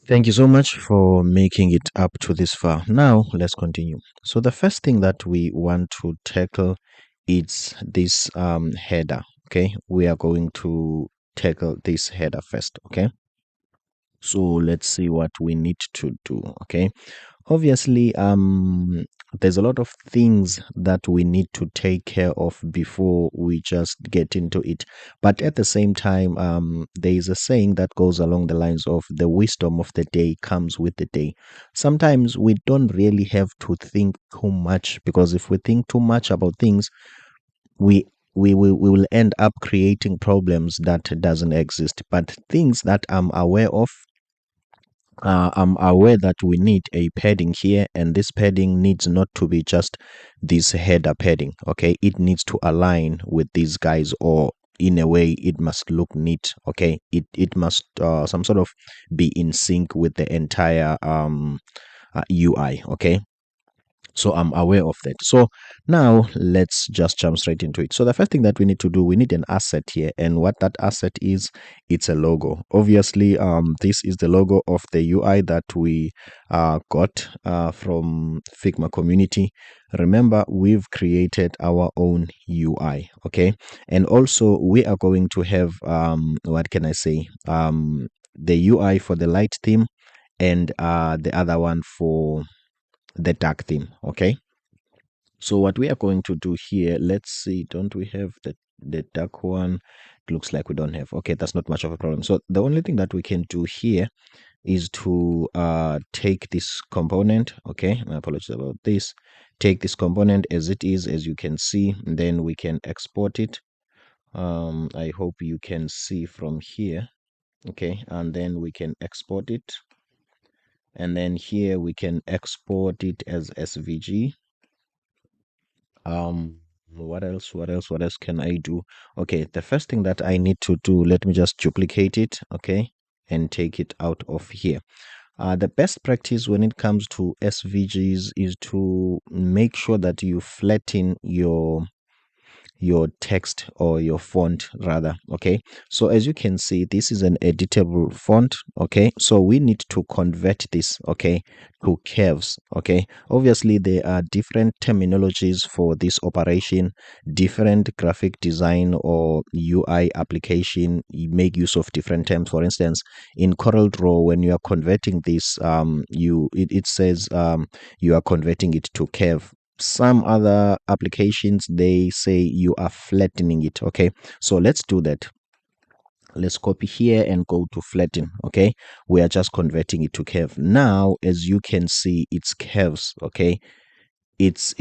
Thank you so much for making it up to this far. Now, let's continue. So the first thing that we want to tackle is this header. Okay, we are going to tackle this header first. Okay, so let's see what we need to do. Okay, obviously, there's a lot of things that we need to take care of before we just get into it. But at the same time, there is a saying that goes along the lines of the wisdom of the day comes with the day. Sometimes we don't really have to think too much, because if we think too much about things, we we will end up creating problems that doesn't exist. But things that I'm aware of, I'm aware that we need a padding here, and this padding needs not to be just this header padding. Okay, it needs to align with these guys, or in a way it must look neat. Okay, it must some sort of be in sync with the entire UI. Okay, so I'm aware of that. So now let's just jump straight into it. So the first thing that we need to do, we need an asset here. And what that asset is, it's a logo. Obviously, this is the logo of the UI that we got from Figma community. Remember, we've created our own UI. Okay. And also we are going to have, what can I say? The UI for the light theme, and the other one for the dark theme. Okay, so what we are going to do here, let's see, don't we have the dark one? It looks like we don't have. Okay, that's not much of a problem. So the only thing that we can do here is to take this component. Okay, my apologies about this. Take this component as it is, as you can see, and then we can export it. I hope you can see from here. Okay, and then we can export it, and then here we can export it as SVG. What else can I do? Okay, the first thing that I need to do, let me just duplicate it. Okay, and take it out of here. The best practice when it comes to SVGs is to make sure that you flatten your text, or your font rather. Okay, so as you can see, this is an editable font. Okay, so we need to convert this, okay, to curves. Okay, obviously there are different terminologies for this operation. Different graphic design or UI application, you make use of different terms. For instance, in CorelDRAW, when you are converting this, it says you are converting it to curve. Some other applications, they say you are flattening it. Okay, so let's do that. Let's copy here and go to flatten. Okay, we are just converting it to curve. Now as you can see, it's curves. Okay, it's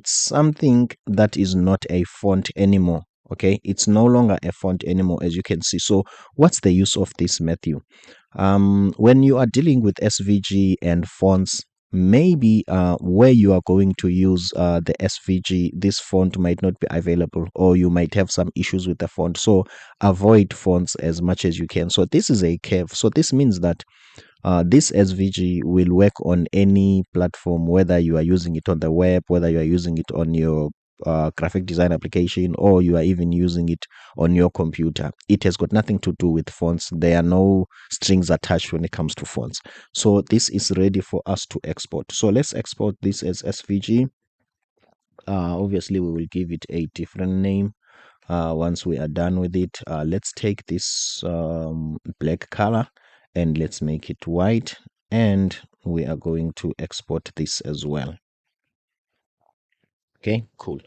something that is not a font anymore. Okay, it's no longer a font anymore, as you can see. So what's the use of this, Matthew? When you are dealing with SVG and fonts, maybe where you are going to use the SVG, this font might not be available, or you might have some issues with the font. So avoid fonts as much as you can. So this is a curve. So this means that this SVG will work on any platform, whether you are using it on the web, whether you are using it on your graphic design application, or you are even using it on your computer. It has got nothing to do with fonts. There are no strings attached when it comes to fonts. So this is ready for us to export. So let's export this as SVG. Obviously, we will give it a different name once we are done with it. Let's take this black color and let's make it white, and we are going to export this as well. Okay, cool.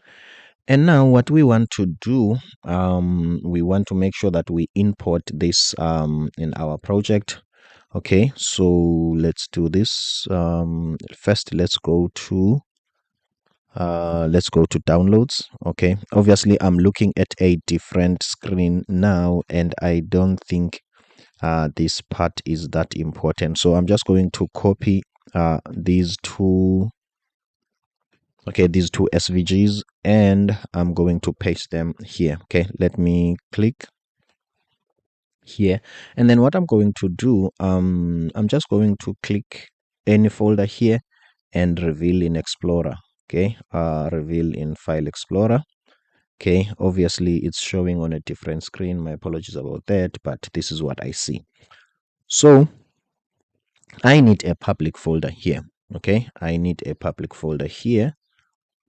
And now what we want to do, we want to make sure that we import this in our project. Okay, so let's do this. First, let's go to downloads. Okay, obviously I'm looking at a different screen now, and I don't think this part is that important. So I'm just going to copy these two SVGs, and I'm going to paste them here. Okay, let me click here, and then what I'm going to do, I'm just going to click any folder here and reveal in Explorer. Okay, reveal in File Explorer. Okay, obviously it's showing on a different screen. My apologies about that, but this is what I see. So I need a public folder here. Okay, I need a public folder here,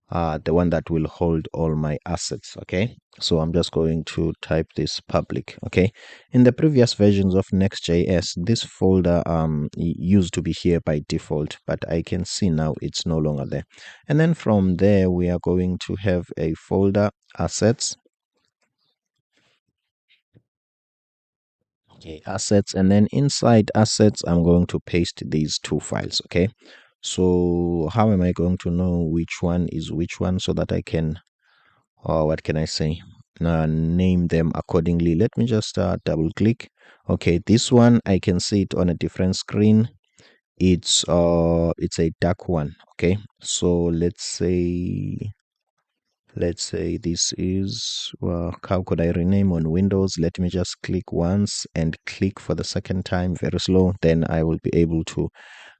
the one that will hold all my assets. Okay, so I'm just going to type this public. Okay, in the previous versions of Next.js, this folder used to be here by default, but I can see now it's no longer there. And then from there we are going to have a folder assets. Okay, assets, and then inside assets I'm going to paste these two files. Okay, so how am I going to know which one is which one, so that I can, what can I say, name them accordingly? Let me just double click. Okay, this one I can see it on a different screen. It's a dark one. Okay, so let's say this is, well, how could I rename on Windows? Let me just click once and click for the second time very slow, then I will be able to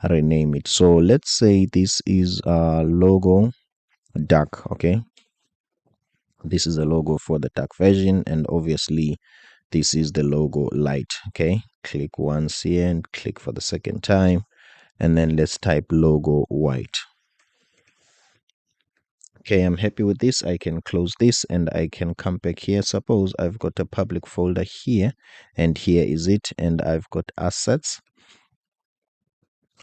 rename it. So let's say this is logo dark. Okay, this is a logo for the dark version, and obviously this is the logo light. Okay, click once here and click for the second time, and then let's type logo white. Okay, I'm happy with this. I can close this and I can come back here. Suppose I've got a public folder here, and here is it, and I've got assets.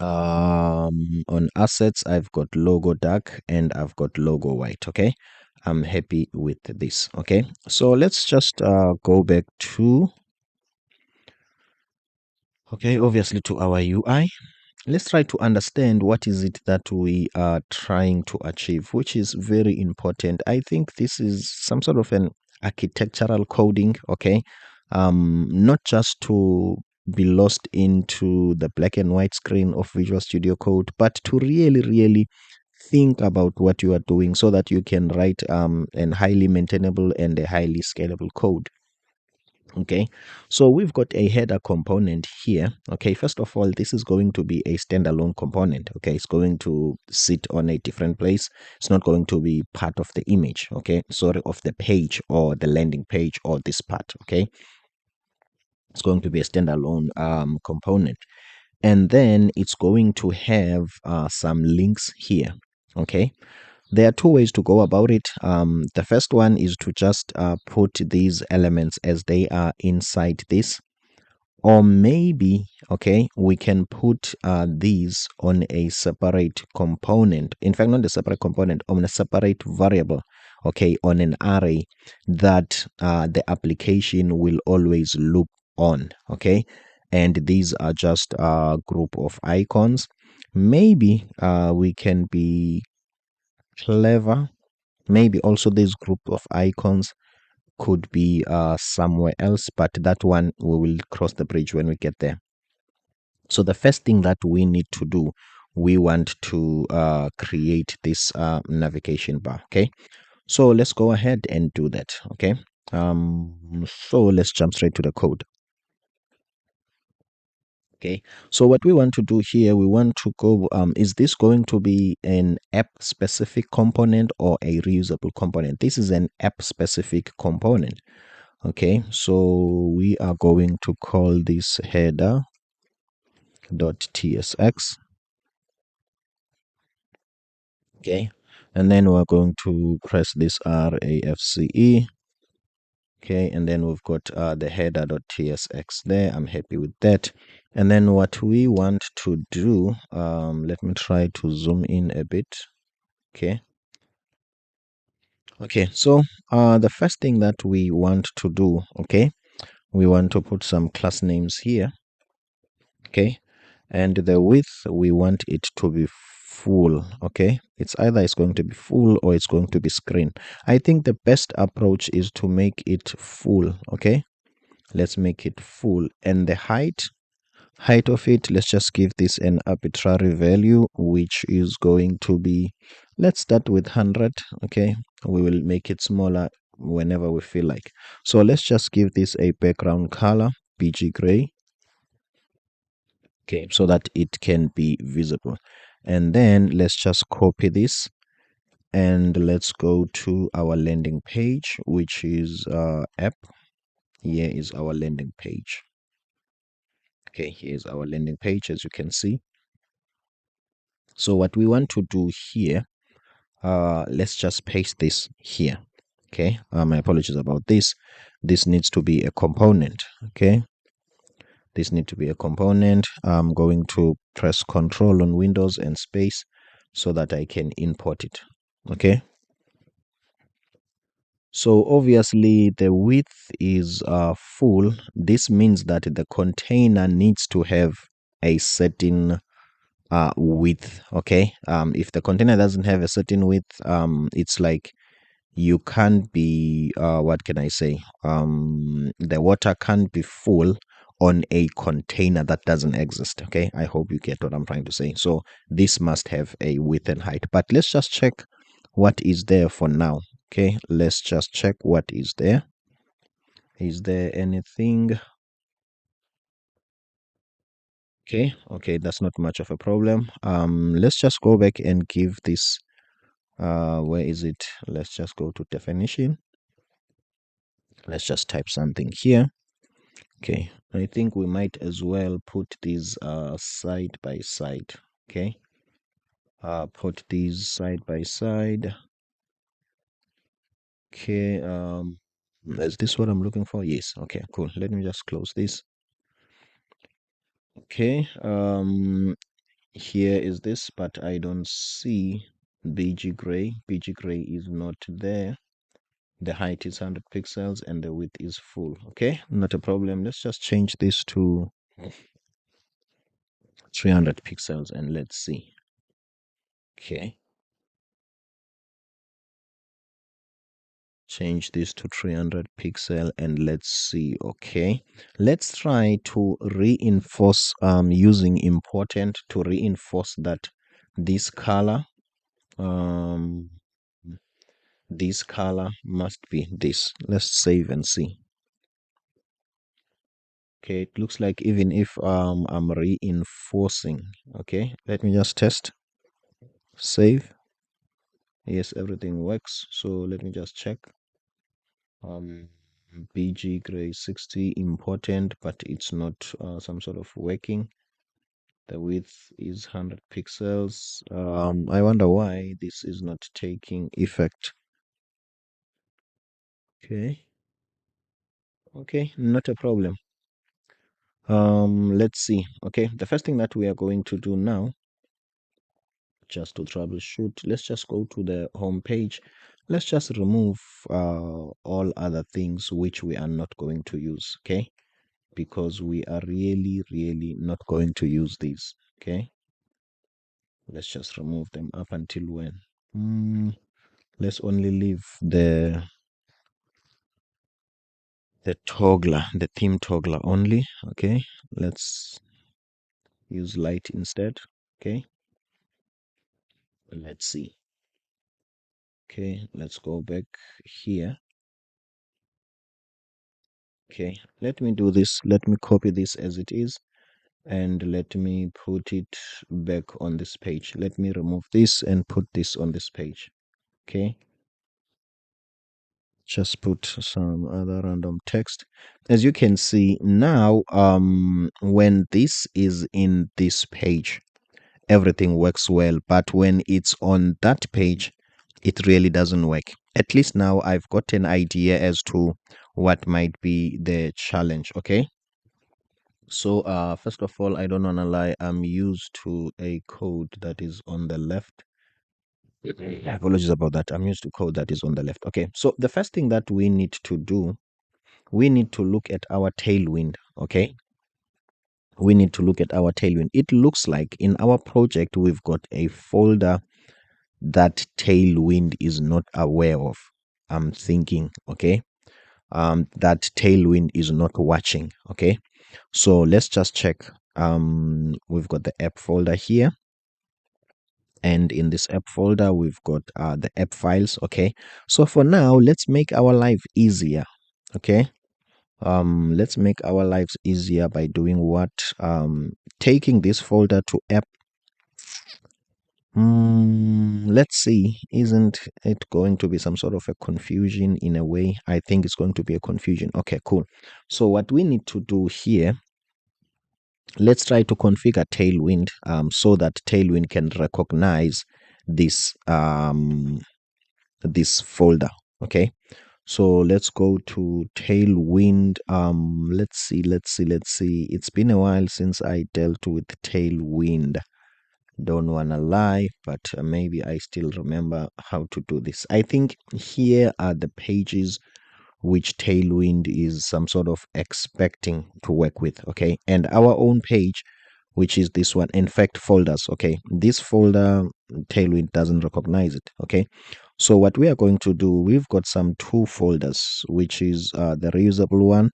On assets I've got logo dark and I've got logo white. Okay, I'm happy with this. Okay, so let's just go back to, okay, obviously to our UI. Let's try to understand what is it that we are trying to achieve, which is very important. I think this is some sort of an architectural coding. Okay, not just to be lost into the black and white screen of Visual Studio Code, but to really think about what you are doing, so that you can write an highly maintainable and a highly scalable code. Okay, so we've got a header component here. Okay, first of all, this is going to be a standalone component. Okay, it's going to sit on a different place. It's not going to be part of the image. Okay, sorry, of the page or the landing page or this part. Okay, it's going to be a standalone component, and then it's going to have some links here. Okay, there are two ways to go about it. The first one is to just put these elements as they are inside this, or maybe, okay, we can put these on a separate component. In fact, not a separate component, on a separate variable. Okay, on an array that the application will always loop on. Okay, and these are just a group of icons. Maybe we can be clever. Maybe also this group of icons could be somewhere else, but that one we will cross the bridge when we get there. So the first thing that we need to do, we want to create this navigation bar. Okay, so let's go ahead and do that. Okay, so let's jump straight to the code. Okay, so what we want to do here, we want to go, is this going to be an app specific component or a reusable component? This is an app specific component. Okay, so we are going to call this header.tsx. Okay, and then we're going to press this RAFCE. Okay, and then we've got the header.tsx there. I'm happy with that. And then what we want to do, let me try to zoom in a bit. Okay, so the first thing that we want to do, okay, we want to put some class names here. Okay, and the width, we want it to be full. Okay, it's either it's going to be full or it's going to be screen. I think the best approach is to make it full. Okay, let's make it full. And the height of it, let's just give this an arbitrary value, which is going to be, let's start with 100. Okay, we will make it smaller whenever we feel like. So let's just give this a background color, BG gray. Okay, so that it can be visible. And then let's just copy this and let's go to our landing page, which is app. Here is our landing page. Okay, here's our landing page, as you can see. So what we want to do here, let's just paste this here. Okay, my apologies about this. This needs to be a component. Okay, this needs to be a component. I'm going to press Control on Windows and space so that I can import it. Okay, so obviously the width is full. This means that the container needs to have a certain width. Okay, if the container doesn't have a certain width, it's like you can't be what can I say, the water can't be full on a container that doesn't exist. Okay, I hope you get what I'm trying to say. So this must have a width and height, but let's just check what is there for now. Okay, let's just check what is there. Is there anything? Okay, that's not much of a problem. Let's just go back and give this, where is it? Let's just go to definition. Let's just type something here. Okay, I think we might as well put these side by side. Okay, put these side by side. Okay, is this what I'm looking for? Yes. Okay, cool. Let me just close this. Okay, here is this, but I don't see BG gray. BG gray is not there. The height is 100 pixels and the width is full. Okay, not a problem. Let's just change this to 300 pixels and let's see. Okay, change this to 300 pixel and let's see. Okay, let's try to reinforce using important to reinforce that this color must be this. Let's save and see. Okay, it looks like even if I'm reinforcing. Okay, let me just test. Save. Yes, everything works. So let me just check. BG gray 60 important, but it's not some sort of working. The width is 100 pixels. I wonder why this is not taking effect. Okay, not a problem. Let's see. Okay, the first thing that we are going to do now, just to troubleshoot, let's just go to the home page. Let's just remove all other things which we are not going to use. Okay, because we are really not going to use these. Okay, let's just remove them up until when. Let's only leave the toggler, the theme toggler only. Okay, let's use light instead. Okay, let's see. Okay, let's go back here. Okay, let me do this. Let me copy this as it is and let me put it back on this page. Let me remove this and put this on this page. Okay, just put some other random text. As you can see now, when this is in this page, everything works well, but when it's on that page, it really doesn't work. At least now I've got an idea as to what might be the challenge. Okay, so first of all, I don't want to lie, I'm used to a code that is on the left. Apologies about that. I'm used to code that is on the left. Okay, so the first thing that we need to do, we need to look at our tailwind. Okay, we need to look at our tailwind. It looks like in our project we've got a folder that Tailwind is not aware of. I'm thinking. Okay, that Tailwind is not watching. Okay, so let's just check. We've got the app folder here, and in this app folder we've got the app files. Okay, so for now let's make our life easier. Okay, let's make our lives easier by doing what, taking this folder to app. Let's see, isn't it going to be some sort of a confusion in a way? I think it's going to be a confusion. Okay, cool. So what we need to do here, let's try to configure Tailwind so that Tailwind can recognize this this folder. Okay, so let's go to Tailwind. Let's see. It's been a while since I dealt with Tailwind. Don't wanna lie, but maybe I still remember how to do this. I think here are the pages which Tailwind is some sort of expecting to work with. Okay, and our own page, which is this one, in fact, folders. Okay, this folder Tailwind doesn't recognize it. Okay, so what we are going to do, we've got some two folders, which is the reusable one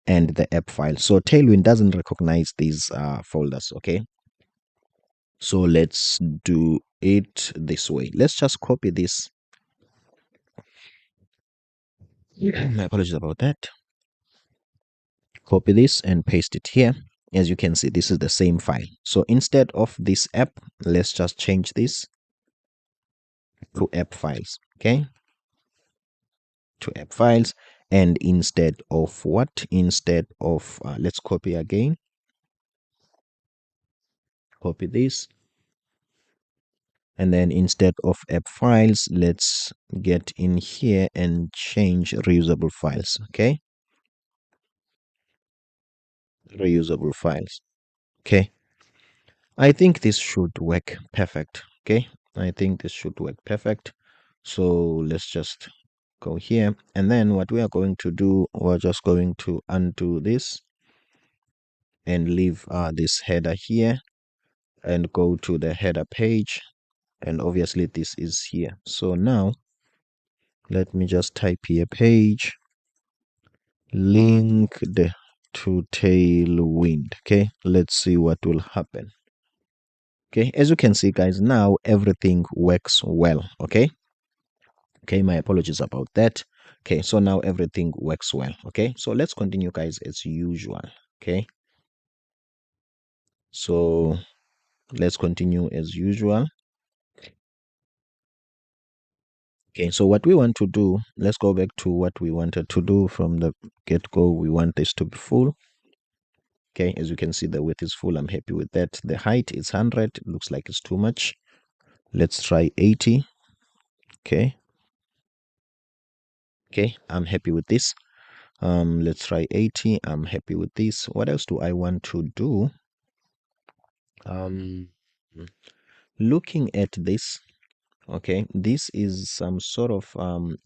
and the app file. So Tailwind doesn't recognize these folders. Okay, so let's do it this way. Let's just copy this. My apologies about that. Copy this and paste it here. As you can see, this is the same file. So instead of this app, let's just change this to app files. Okay, to app files. And instead of what? Instead of, let's copy again. Copy this. And then instead of app files, let's get in here and change reusable files. Okay, reusable files. Okay, I think this should work perfect. Okay, I think this should work perfect. So let's just go here, and then what we are going to do, we're just going to undo this and leave this header here and go to the header page, and obviously this is here. So now let me just type here page linked to Tailwind. Okay, let's see what will happen. Okay, as you can see, guys, now everything works well. Okay, my apologies about that. Okay, so now everything works well. Okay, so let's continue, guys, as usual. Okay, so let's continue as usual. Okay, so what we want to do, let's go back to what we wanted to do from the get-go. We want this to be full. Okay, as you can see, the width is full. I'm happy with that. The height is 100. It looks like it's too much. Let's try 80. Okay, I'm happy with this. Let's try 80. I'm happy with this. What else do I want to do? Um, looking at this, okay, this is some sort of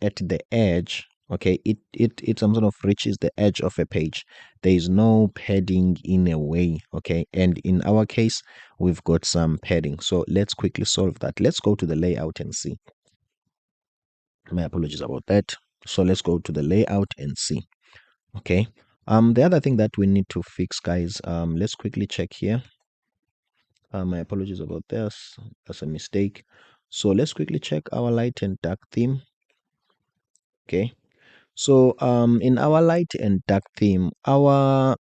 at the edge. Okay, it some sort of reaches the edge of a page. There is no padding in a way. Okay, and in our case, we've got some padding. So let's quickly solve that. Let's go to the layout and see. My apologies about that. So let's go to the layout and see. Okay, the other thing that we need to fix, guys, let's quickly check here. My apologies about this. That's a mistake. So let's quickly check our light and dark theme. Okay, so in our light and dark theme, our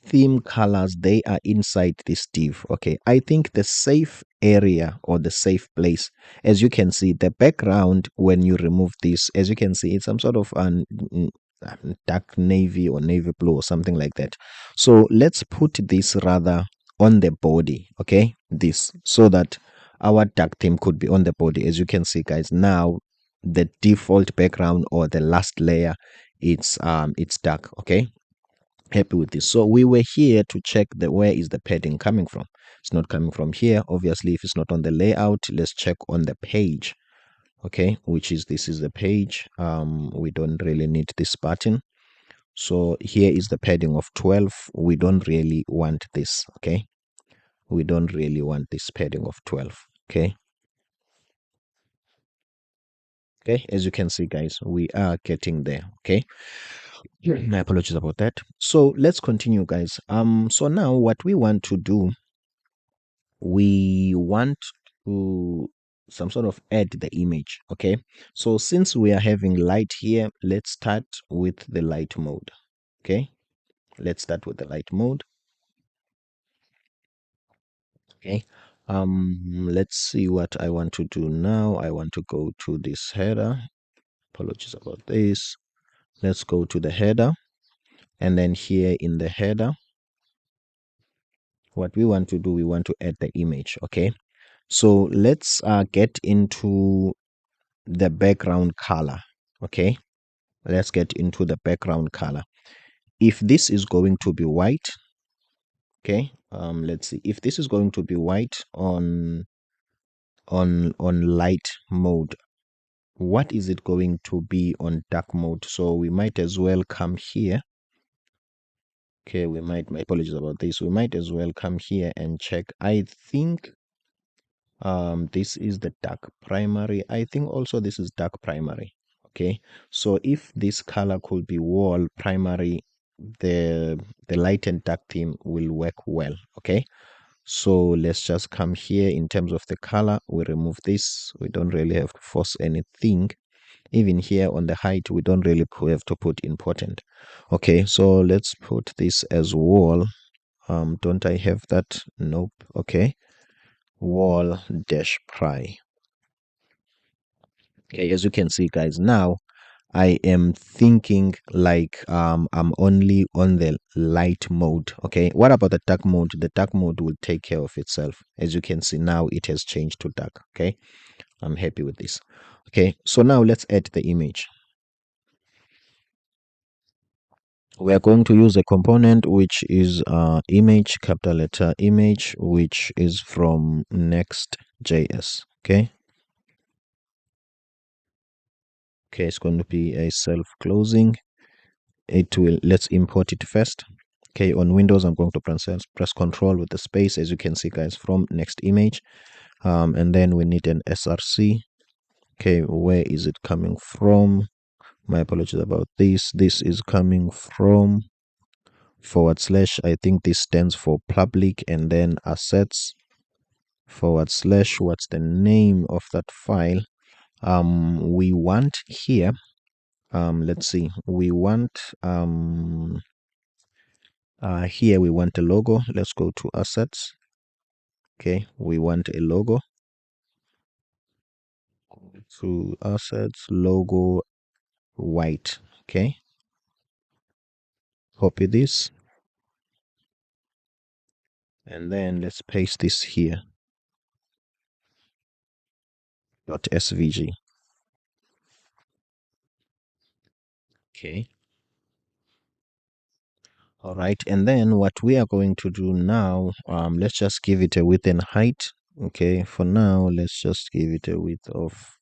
theme colors, they are inside this div. Okay, I think the safe area or the safe place, as you can see, the background, when you remove this, as you can see, it's some sort of an dark navy or navy blue or something like that. So let's put this rather on the body. Okay, this, so that our dark theme could be on the body. As you can see, guys, now the default background or the last layer, it's dark. Okay, happy with this. So we were here to check the where is the padding coming from. It's not coming from here. Obviously, if it's not on the layout, let's check on the page. Okay, which is, this is the page. We don't really need this button. So here is the padding of 12. We don't really want this. Okay, we don't really want this padding of 12. Okay, as you can see, guys, we are getting there. Okay, my apologies about that. So let's continue, guys. So now what we want to do, we want to some sort of add the image. Okay, so since we are having light here, let's start with the light mode. Okay, let's start with the light mode. Okay, let's see what I want to do now. I want to go to this header. Apologies about this. Let's go to the header, and then here in the header, what we want to do, we want to add the image. Okay, so let's get into the background color. Okay, let's get into the background color. If this is going to be white, okay, let's see, if this is going to be white on light mode, what is it going to be on dark mode? So we might as well come here. Okay, my apologies about this, we might as well come here and check. I think this is the dark primary. I think also this is dark primary. Okay, so if this color could be wall primary, the light and dark theme will work well. Okay, so let's just come here. In terms of the color, we remove this. We don't really have to force anything. Even here on the height, we don't really have to put important. Okay, so let's put this as wall. Don't I have that? Nope. Okay, wall dash pry. Okay, as you can see, guys, now I am thinking like I'm only on the light mode. Okay, what about the dark mode? The dark mode will take care of itself. As you can see, now it has changed to dark. Okay, I'm happy with this. Okay, so now let's add the image. We are going to use a component which is image, capital letter image, which is from Next.js. Okay, it's going to be a self-closing. It will, let's import it first. Okay, on Windows, I'm going to press Control with the space, as you can see, guys, from next image. And then we need an src. Okay, where is it coming from? My apologies about this. This is coming from / I think this stands for public, and then assets / what's the name of that file? We want here, let's see, we want here we want a logo. Let's go to assets. Okay, we want a logo. To assets, logo, white. Okay, copy this, and then let's paste this here. .svg. Okay, all right, and then what we are going to do now, let's just give it a width and height. Okay, for now, let's just give it a width of,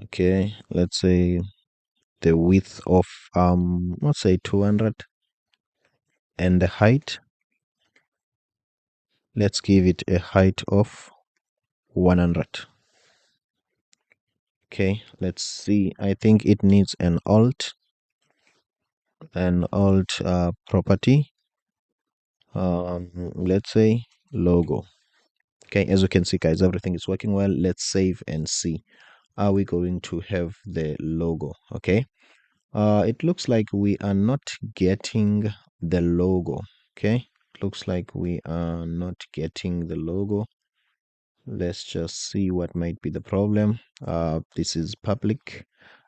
okay, let's say the width of let's say 200, and the height, let's give it a height of 100. Okay, let's see, I think it needs an alt property, let's say logo. Okay, as you can see, guys, everything is working well. Let's save and see, are we going to have the logo? Okay, it looks like we are not getting the logo. Okay, looks like we are not getting the logo. Let's just see what might be the problem. This is public.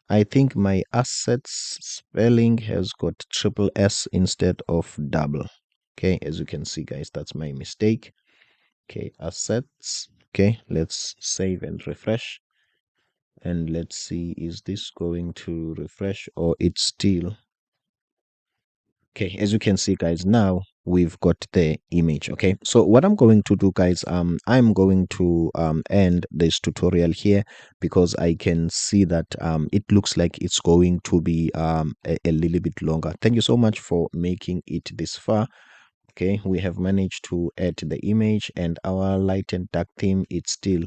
I think my assets spelling has got triple S instead of double. Okay, as you can see, guys, that's my mistake. Okay, assets. Okay, let's save and refresh, and let's see, is this going to refresh or it's still okay? As you can see, guys, now we've got the image. Okay, so what I'm going to do, guys, I'm going to end this tutorial here, because I can see that it looks like it's going to be a little bit longer. Thank you so much for making it this far. Okay, we have managed to add the image, and our light and dark theme, it's still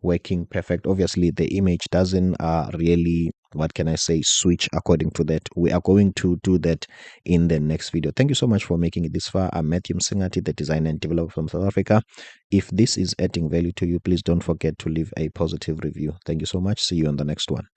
working perfect. Obviously, the image doesn't really, what can I say, switch according to that. We are going to do that in the next video. Thank you so much for making it this far. I'm Matthew Msingathi, the designer and developer from South Africa. If this is adding value to you, please don't forget to leave a positive review. Thank you so much. See you on the next one.